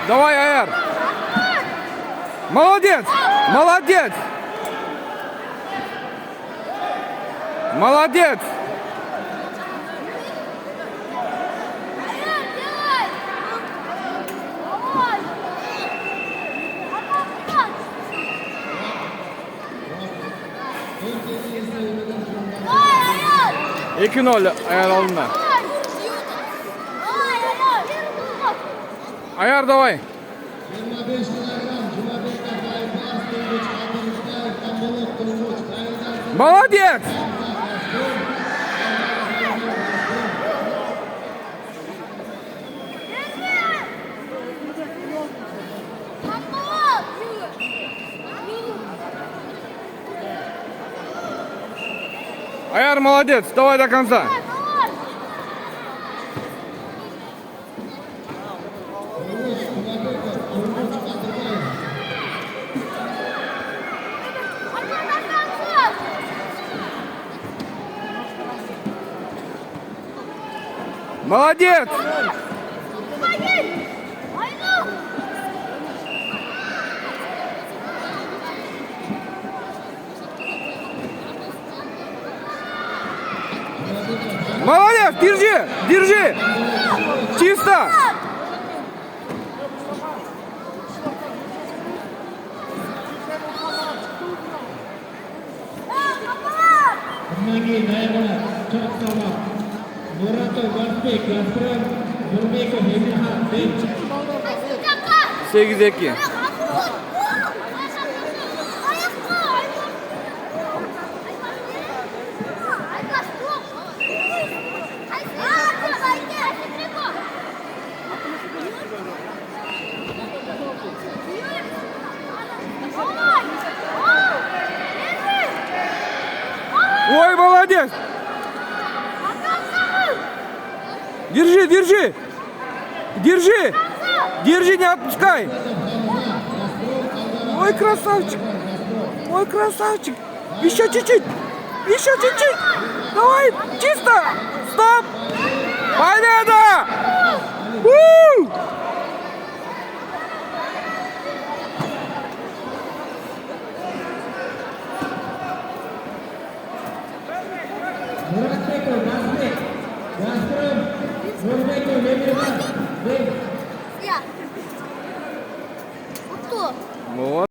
Давай, Аяр. Молодец. Молодец. Молодец. İki nol Ayar alındı. Ayar давай. Молодец. Ayar молодец. Давай до конца. Молодец! Молодец! Держи! Держи! Чисто! Sekiz iki. Ой, молодец! Держи, держи! Держи! Держи, не отпускай! Ой, красавчик! Ой, красавчик! Еще чуть-чуть! Еще чуть-чуть! Давай! Чисто! Стоп! Победа! У! Вот.